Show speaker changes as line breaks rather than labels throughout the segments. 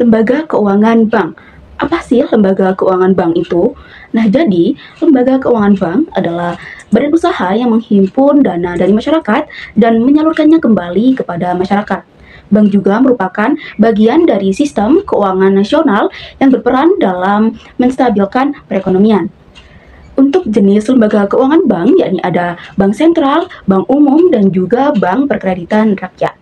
lembaga keuangan bank. Apa sih lembaga keuangan bank itu? Nah, jadi lembaga keuangan bank adalah badan usaha yang menghimpun dana dari masyarakat dan menyalurkannya kembali kepada masyarakat. Bank juga merupakan bagian dari sistem keuangan nasional yang berperan dalam menstabilkan perekonomian. Untuk jenis lembaga keuangan bank, yakni ada bank sentral, bank umum, dan juga bank perkreditan rakyat.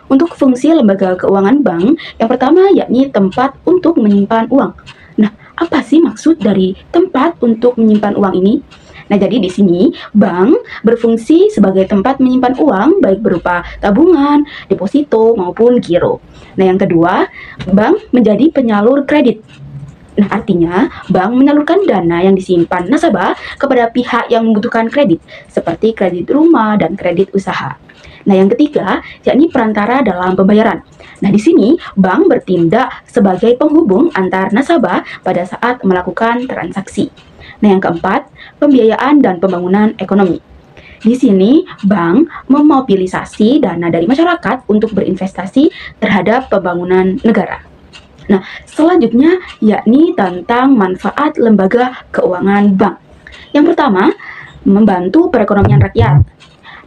Untuk fungsi lembaga keuangan bank, yang pertama yakni tempat untuk menyimpan uang. Nah, apa sih maksud dari tempat untuk menyimpan uang ini? Nah, jadi di sini bank berfungsi sebagai tempat menyimpan uang baik berupa tabungan, deposito, maupun giro. Nah, yang kedua, bank menjadi penyalur kredit. Nah, artinya bank menyalurkan dana yang disimpan nasabah kepada pihak yang membutuhkan kredit, seperti kredit rumah dan kredit usaha. Nah, yang ketiga, yakni perantara dalam pembayaran. Nah, di sini bank bertindak sebagai penghubung antar nasabah pada saat melakukan transaksi. Nah, yang keempat, pembiayaan dan pembangunan ekonomi. Di sini, bank memobilisasi dana dari masyarakat untuk berinvestasi terhadap pembangunan negara. Nah, selanjutnya yakni tentang manfaat lembaga keuangan bank. Yang pertama, membantu perekonomian rakyat.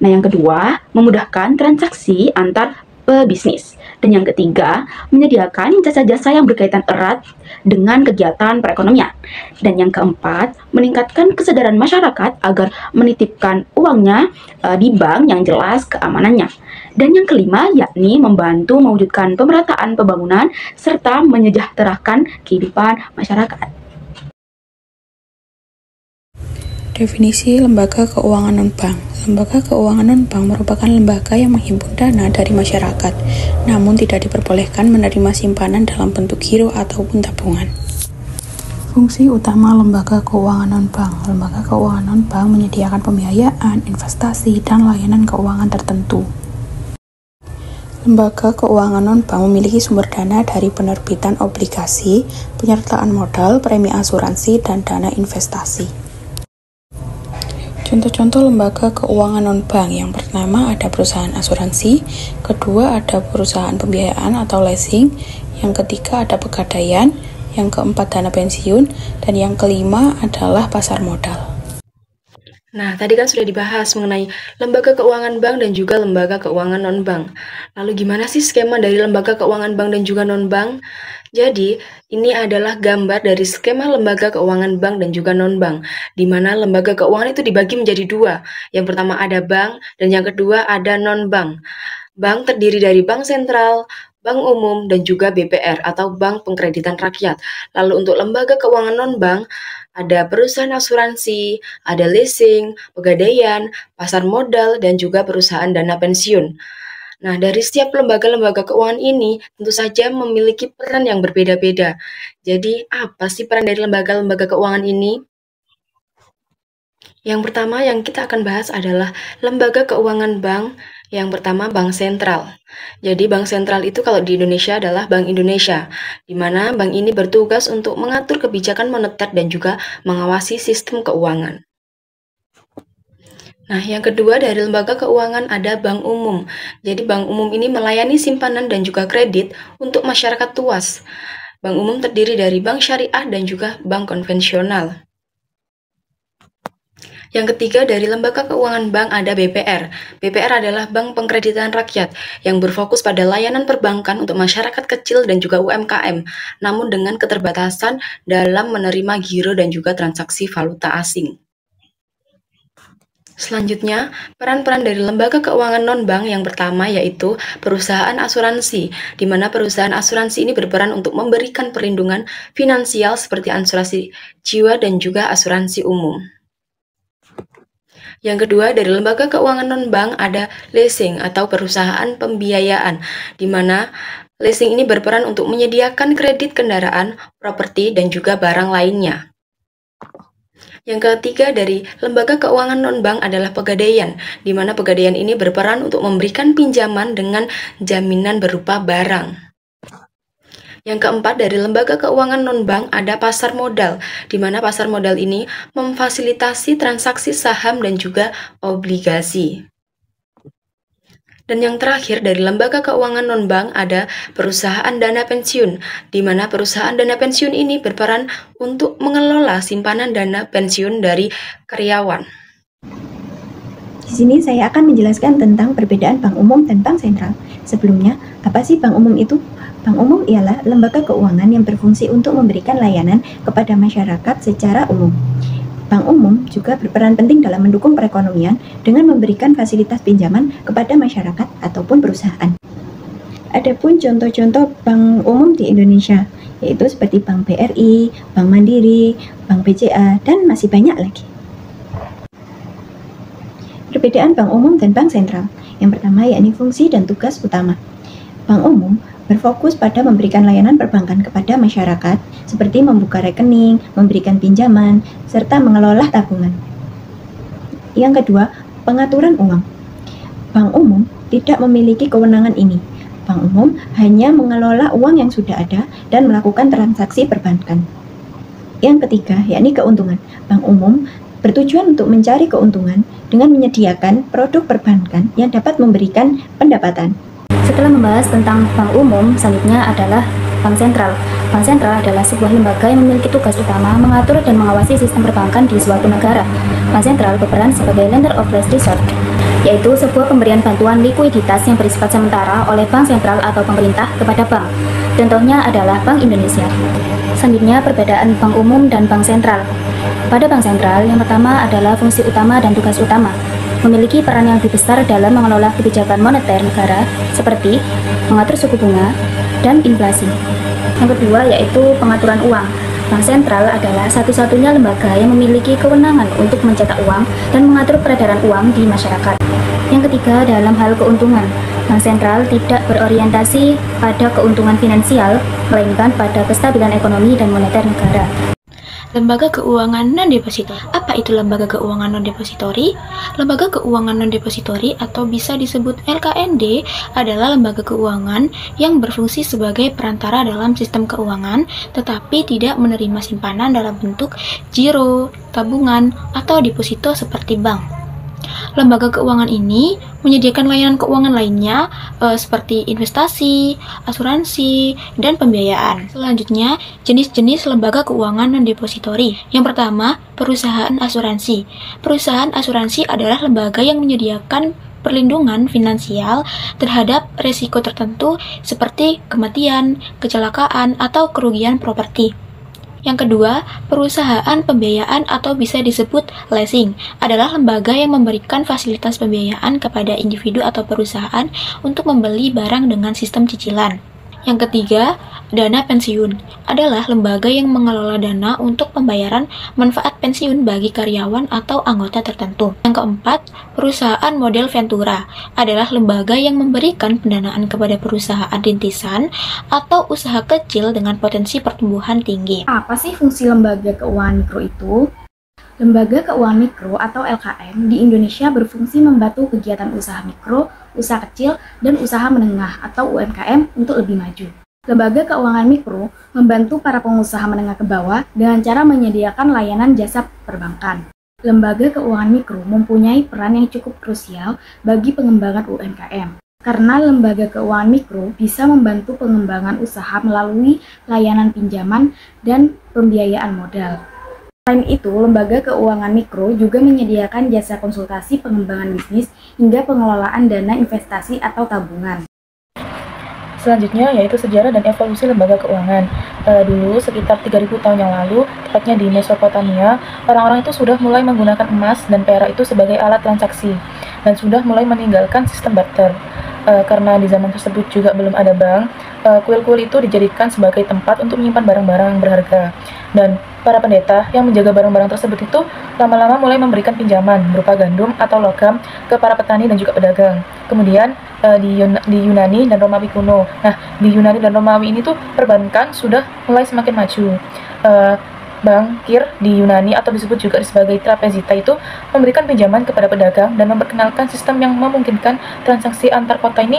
Nah, yang kedua, memudahkan transaksi antar pebisnis. Dan yang ketiga, menyediakan jasa-jasa yang berkaitan erat dengan kegiatan perekonomian. Dan yang keempat, meningkatkan kesadaran masyarakat agar menitipkan uangnya di bank yang jelas keamanannya. Dan yang kelima, yakni membantu mewujudkan pemerataan pembangunan serta menyejahterakan kehidupan masyarakat.
Definisi lembaga keuangan non-bank. Lembaga keuangan non-bank merupakan lembaga yang menghimpun dana dari masyarakat, namun tidak diperbolehkan menerima simpanan dalam bentuk giro ataupun tabungan. Fungsi utama lembaga keuangan non-bank. Lembaga keuangan non-bank menyediakan pembiayaan, investasi, dan layanan keuangan tertentu. Lembaga keuangan non-bank memiliki sumber dana dari penerbitan obligasi, penyertaan modal, premi asuransi, dan dana investasi. Contoh-contoh lembaga keuangan non-bank. Yang pertama ada perusahaan asuransi, kedua ada perusahaan pembiayaan atau leasing, yang ketiga ada pegadaian, yang keempat dana pensiun, dan yang kelima adalah pasar modal.
Nah, tadi kan sudah dibahas mengenai lembaga keuangan bank dan juga lembaga keuangan non-bank. Lalu gimana sih skema dari lembaga keuangan bank dan juga non-bank? Jadi, ini adalah gambar dari skema lembaga keuangan bank dan juga non-bank, di mana lembaga keuangan itu dibagi menjadi dua. Yang pertama ada bank, dan yang kedua ada non-bank. Bank terdiri dari bank sentral, bank umum, dan juga BPR atau Bank Pengkreditan Rakyat. Lalu untuk lembaga keuangan non-bank, ada perusahaan asuransi, ada leasing, pegadaian, pasar modal, dan juga perusahaan dana pensiun. Nah, dari setiap lembaga-lembaga keuangan ini tentu saja memiliki peran yang berbeda-beda. Jadi, apa sih peran dari lembaga-lembaga keuangan ini? Yang pertama yang kita akan bahas adalah lembaga keuangan bank. Yang pertama, bank sentral. Jadi, bank sentral itu kalau di Indonesia adalah Bank Indonesia, di mana bank ini bertugas untuk mengatur kebijakan moneter dan juga mengawasi sistem keuangan. Nah, yang kedua dari lembaga keuangan ada bank umum. Jadi, bank umum ini melayani simpanan dan juga kredit untuk masyarakat luas. Bank umum terdiri dari bank syariah dan juga bank konvensional. Yang ketiga dari lembaga keuangan bank ada BPR. BPR adalah Bank Pengkreditan Rakyat yang berfokus pada layanan perbankan untuk masyarakat kecil dan juga UMKM, namun dengan keterbatasan dalam menerima giro dan juga transaksi valuta asing. Selanjutnya, peran-peran dari lembaga keuangan non-bank yang pertama yaitu perusahaan asuransi, di mana perusahaan asuransi ini berperan untuk memberikan perlindungan finansial seperti asuransi jiwa dan juga asuransi umum. Yang kedua, dari lembaga keuangan non-bank ada leasing atau perusahaan pembiayaan, di mana leasing ini berperan untuk menyediakan kredit kendaraan, properti, dan juga barang lainnya. Yang ketiga dari lembaga keuangan non-bank adalah pegadaian, di mana pegadaian ini berperan untuk memberikan pinjaman dengan jaminan berupa barang. Yang keempat dari lembaga keuangan non-bank ada pasar modal, di mana pasar modal ini memfasilitasi transaksi saham dan juga obligasi. Dan yang terakhir dari lembaga keuangan non-bank ada perusahaan dana pensiun, di mana perusahaan dana pensiun ini berperan untuk mengelola simpanan dana pensiun dari karyawan.
Di sini saya akan menjelaskan tentang perbedaan bank umum dan bank sentral. Sebelumnya, apa sih bank umum itu? Bank umum ialah lembaga keuangan yang berfungsi untuk memberikan layanan kepada masyarakat secara umum. Bank umum juga berperan penting dalam mendukung perekonomian dengan memberikan fasilitas pinjaman kepada masyarakat ataupun perusahaan. Adapun contoh-contoh bank umum di Indonesia, yaitu seperti Bank BRI, Bank Mandiri, Bank BCA, dan masih banyak lagi. Perbedaan bank umum dan bank sentral. Yang pertama yakni fungsi dan tugas utama. Bank umum berfokus pada memberikan layanan perbankan kepada masyarakat, seperti membuka rekening, memberikan pinjaman, serta mengelola tabungan. Yang kedua, pengaturan uang. Bank umum tidak memiliki kewenangan ini. Bank umum hanya mengelola uang yang sudah ada dan melakukan transaksi perbankan. Yang ketiga, yakni keuntungan. Bank umum bertujuan untuk mencari keuntungan dengan menyediakan produk perbankan yang dapat memberikan pendapatan.
Setelah membahas tentang bank umum, selanjutnya adalah bank sentral. Bank sentral adalah sebuah lembaga yang memiliki tugas utama mengatur dan mengawasi sistem perbankan di suatu negara. Bank sentral berperan sebagai lender of last resort, yaitu sebuah pemberian bantuan likuiditas yang bersifat sementara oleh bank sentral atau pemerintah kepada bank. Contohnya adalah Bank Indonesia. Selanjutnya, perbedaan bank umum dan bank sentral. Pada bank sentral, yang pertama adalah fungsi utama dan tugas utama. Memiliki peran yang lebih besar dalam mengelola kebijakan moneter negara seperti mengatur suku bunga dan inflasi. Yang kedua yaitu pengaturan uang. Bank sentral adalah satu-satunya lembaga yang memiliki kewenangan untuk mencetak uang dan mengatur peredaran uang di masyarakat. Yang ketiga, dalam hal keuntungan. Bank sentral tidak berorientasi pada keuntungan finansial, melainkan pada kestabilan ekonomi dan moneter negara.
Lembaga keuangan non-depositori. Apa itu lembaga keuangan non-depositori? Lembaga keuangan non-depositori atau bisa disebut LKND adalah lembaga keuangan yang berfungsi sebagai perantara dalam sistem keuangan tetapi tidak menerima simpanan dalam bentuk giro, tabungan, atau deposito seperti bank. Lembaga keuangan ini menyediakan layanan keuangan lainnya seperti investasi, asuransi, dan pembiayaan. Selanjutnya, jenis-jenis lembaga keuangan non-depositori. Yang pertama, perusahaan asuransi. Perusahaan asuransi adalah lembaga yang menyediakan perlindungan finansial terhadap risiko tertentu seperti kematian, kecelakaan, atau kerugian properti. Yang kedua, perusahaan pembiayaan atau bisa disebut leasing adalah lembaga yang memberikan fasilitas pembiayaan kepada individu atau perusahaan untuk membeli barang dengan sistem cicilan. Yang ketiga, dana pensiun adalah lembaga yang mengelola dana untuk pembayaran manfaat pensiun bagi karyawan atau anggota tertentu. Yang keempat, perusahaan model Ventura adalah lembaga yang memberikan pendanaan kepada perusahaan rintisan atau usaha kecil dengan potensi pertumbuhan tinggi.
Apa sih fungsi lembaga keuangan mikro itu? Lembaga keuangan mikro atau LKM di Indonesia berfungsi membantu kegiatan usaha mikro, usaha kecil, dan usaha menengah atau UMKM untuk lebih maju. Lembaga keuangan mikro membantu para pengusaha menengah ke bawah dengan cara menyediakan layanan jasa perbankan. Lembaga keuangan mikro mempunyai peran yang cukup krusial bagi pengembangan UMKM. Karena lembaga keuangan mikro bisa membantu pengembangan usaha melalui layanan pinjaman dan pembiayaan modal. Selain itu, lembaga keuangan mikro juga menyediakan jasa konsultasi pengembangan bisnis hingga pengelolaan dana investasi atau tabungan.
Selanjutnya yaitu sejarah dan evolusi lembaga keuangan. Dulu sekitar 3000 tahun yang lalu, tepatnya di Mesopotamia, orang-orang itu sudah mulai menggunakan emas dan perak itu sebagai alat transaksi dan sudah mulai meninggalkan sistem barter. Karena di zaman tersebut juga belum ada bank, kuil-kuil itu dijadikan sebagai tempat untuk menyimpan barang-barang berharga. Dan para pendeta yang menjaga barang-barang tersebut itu lama-lama mulai memberikan pinjaman berupa gandum atau logam ke para petani dan juga pedagang. Kemudian di Yunani dan Romawi kuno. Nah, di Yunani dan Romawi ini tuh perbankan sudah mulai semakin maju. Bankir di Yunani atau disebut juga sebagai trapezita itu memberikan pinjaman kepada pedagang dan memperkenalkan sistem yang memungkinkan transaksi antar kota ini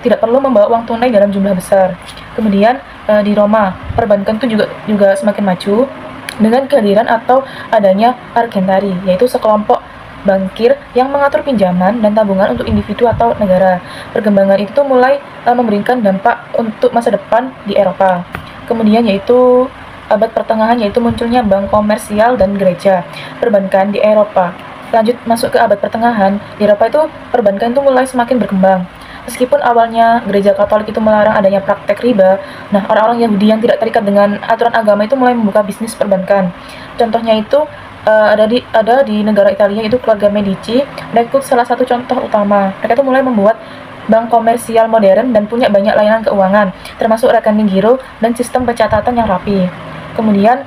tidak perlu membawa uang tunai dalam jumlah besar. Kemudian di Roma, perbankan itu juga semakin maju dengan kehadiran atau adanya argentari, yaitu sekelompok bankir yang mengatur pinjaman dan tabungan untuk individu atau negara. Perkembangan itu mulai memberikan dampak untuk masa depan di Eropa. Kemudian yaitu abad pertengahan, yaitu munculnya bank komersial dan gereja. Perbankan di Eropa. Lanjut masuk ke abad pertengahan, di Eropa itu perbankan itu mulai semakin berkembang. Meskipun awalnya gereja Katolik itu melarang adanya praktek riba, nah orang-orang Yahudi yang tidak terikat dengan aturan agama itu mulai membuka bisnis perbankan. Contohnya itu ada di negara Italia, itu keluarga Medici. Mereka itu salah satu contoh utama. Mereka itu mulai membuat bank komersial modern dan punya banyak layanan keuangan, termasuk rekening giro dan sistem pencatatan yang rapi. Kemudian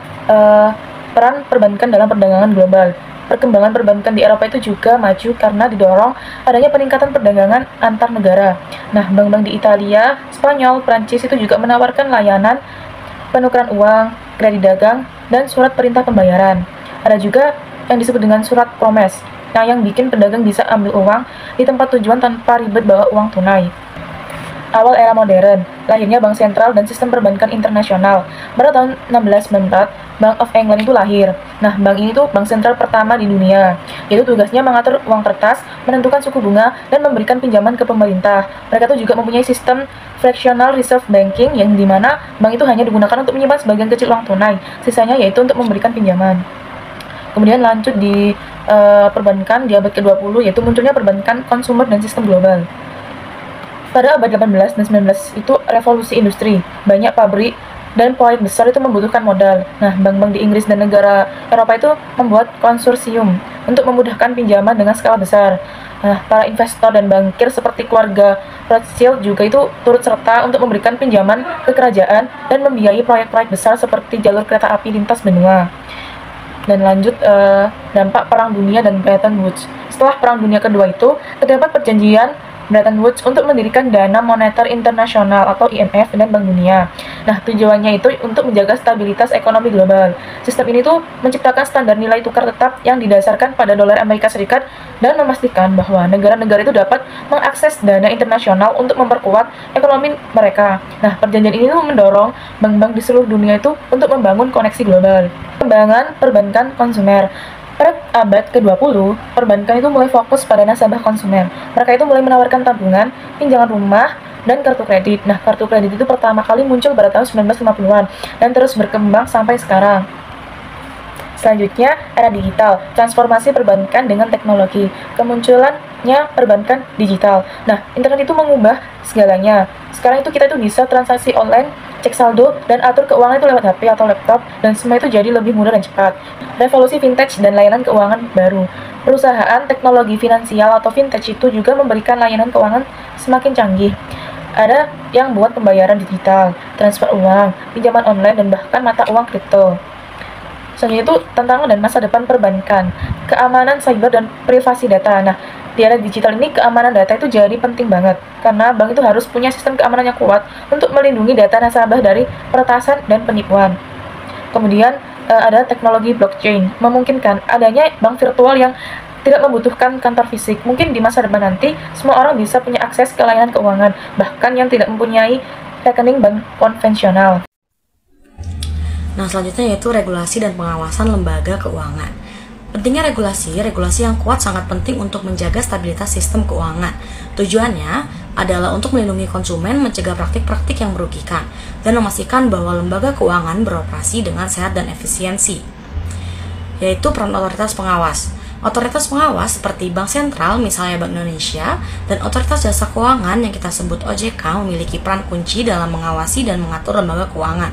peran perbankan dalam perdagangan global. Perkembangan perbankan di Eropa itu juga maju karena didorong adanya peningkatan perdagangan antar negara. Nah, bank-bank di Italia, Spanyol, Prancis itu juga menawarkan layanan penukaran uang, kredit dagang, dan surat perintah pembayaran. Ada juga yang disebut dengan surat promes, yang bikin pedagang bisa ambil uang di tempat tujuan tanpa ribet bawa uang tunai. Awal era modern, lahirnya bank sentral dan sistem perbankan internasional. Pada tahun 1694, Bank of England itu lahir. Nah, bank ini tuh bank sentral pertama di dunia. Yaitu tugasnya mengatur uang kertas, menentukan suku bunga, dan memberikan pinjaman ke pemerintah. Mereka tuh juga mempunyai sistem fractional reserve banking, yang dimana bank itu hanya digunakan untuk menyimpan sebagian kecil uang tunai. Sisanya yaitu untuk memberikan pinjaman. Kemudian lanjut di perbankan di abad ke-20, yaitu munculnya perbankan konsumer dan sistem global. Pada abad 18 dan 19 itu revolusi industri, banyak pabrik dan proyek besar itu membutuhkan modal. Nah, bank-bank di Inggris dan negara Eropa itu membuat konsorsium untuk memudahkan pinjaman dengan skala besar. Nah, para investor dan bankir seperti keluarga Rothschild juga itu turut serta untuk memberikan pinjaman ke kerajaan dan membiayai proyek-proyek besar seperti jalur kereta api lintas benua. Dan lanjut dampak Perang Dunia dan Bretton Woods. Setelah Perang Dunia Kedua itu, terdapat perjanjian Bretton Woods untuk mendirikan Dana Moneter Internasional atau IMF dan Bank Dunia. Nah, tujuannya itu untuk menjaga stabilitas ekonomi global. Sistem ini tuh menciptakan standar nilai tukar tetap yang didasarkan pada dolar Amerika Serikat dan memastikan bahwa negara-negara itu dapat mengakses dana internasional untuk memperkuat ekonomi mereka. Nah, perjanjian ini tuh mendorong bank-bank di seluruh dunia itu untuk membangun koneksi global. Pengembangan perbankan konsumer. Pada abad ke-20, perbankan itu mulai fokus pada nasabah konsumen. Mereka itu mulai menawarkan tabungan, pinjaman rumah, dan kartu kredit. Nah, kartu kredit itu pertama kali muncul pada tahun 1950-an dan terus berkembang sampai sekarang. Selanjutnya, era digital, transformasi perbankan dengan teknologi, kemunculannya perbankan digital. Nah, internet itu mengubah segalanya. Sekarang itu kita itu bisa transaksi online, cek saldo, dan atur keuangan itu lewat HP atau laptop, dan semua itu jadi lebih mudah dan cepat. Revolusi vintage dan layanan keuangan baru. Perusahaan teknologi finansial atau vintage itu juga memberikan layanan keuangan semakin canggih. Ada yang buat pembayaran digital, transfer uang, pinjaman online, dan bahkan mata uang kripto. Selanjutnya itu tantangan dan masa depan perbankan, keamanan cyber dan privasi data. Nah, di era digital ini keamanan data itu jadi penting banget, karena bank itu harus punya sistem keamanan yang kuat untuk melindungi data nasabah dari peretasan dan penipuan. Kemudian ada teknologi blockchain, memungkinkan adanya bank virtual yang tidak membutuhkan kantor fisik. Mungkin di masa depan nanti, semua orang bisa punya akses ke layanan keuangan, bahkan yang tidak mempunyai rekening bank konvensional.
Nah, selanjutnya yaitu regulasi dan pengawasan lembaga keuangan. Pentingnya regulasi yang kuat sangat penting untuk menjaga stabilitas sistem keuangan. Tujuannya adalah untuk melindungi konsumen, mencegah praktik-praktik yang merugikan, dan memastikan bahwa lembaga keuangan beroperasi dengan sehat dan efisiensi. Yaitu peran otoritas pengawas. Otoritas pengawas seperti Bank Sentral, misalnya Bank Indonesia, dan Otoritas Jasa Keuangan yang kita sebut OJK memiliki peran kunci dalam mengawasi dan mengatur lembaga keuangan.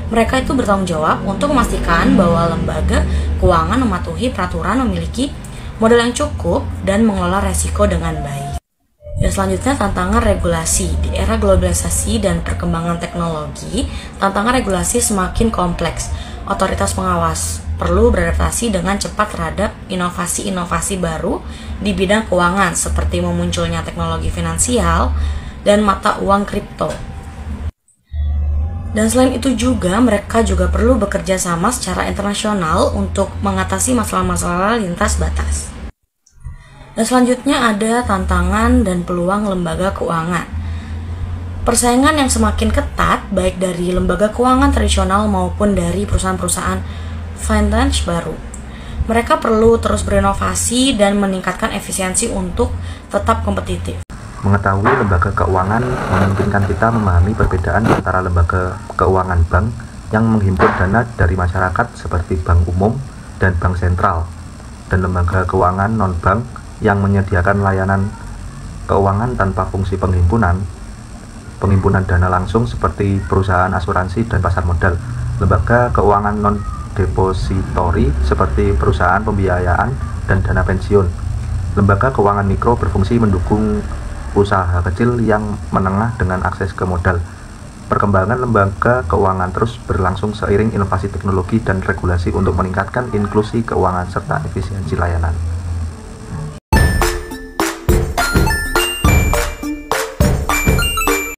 Mereka itu bertanggung jawab untuk memastikan bahwa lembaga keuangan mematuhi peraturan, memiliki modal yang cukup, dan mengelola resiko dengan baik. Dan selanjutnya tantangan regulasi. Di era globalisasi dan perkembangan teknologi, tantangan regulasi semakin kompleks. Otoritas pengawas perlu beradaptasi dengan cepat terhadap inovasi-inovasi baru di bidang keuangan seperti memunculnya teknologi finansial dan mata uang kripto. Dan selain itu juga mereka juga perlu bekerja sama secara internasional untuk mengatasi masalah-masalah lintas batas. Dan selanjutnya ada tantangan dan peluang lembaga keuangan. Persaingan yang semakin ketat baik dari lembaga keuangan tradisional maupun dari perusahaan-perusahaan finance baru. Mereka perlu terus berinovasi dan meningkatkan efisiensi untuk tetap kompetitif.
Mengetahui lembaga keuangan memungkinkan kita memahami perbedaan antara lembaga keuangan bank yang menghimpun dana dari masyarakat seperti bank umum dan bank sentral, dan lembaga keuangan non-bank yang menyediakan layanan keuangan tanpa fungsi pengimpunan dana langsung seperti perusahaan asuransi dan pasar modal. Lembaga keuangan non-depository seperti perusahaan pembiayaan dan dana pensiun. Lembaga keuangan mikro berfungsi mendukung usaha kecil yang menengah dengan akses ke modal. Perkembangan lembaga keuangan terus berlangsung seiring inovasi teknologi dan regulasi untuk meningkatkan inklusi keuangan serta efisiensi layanan.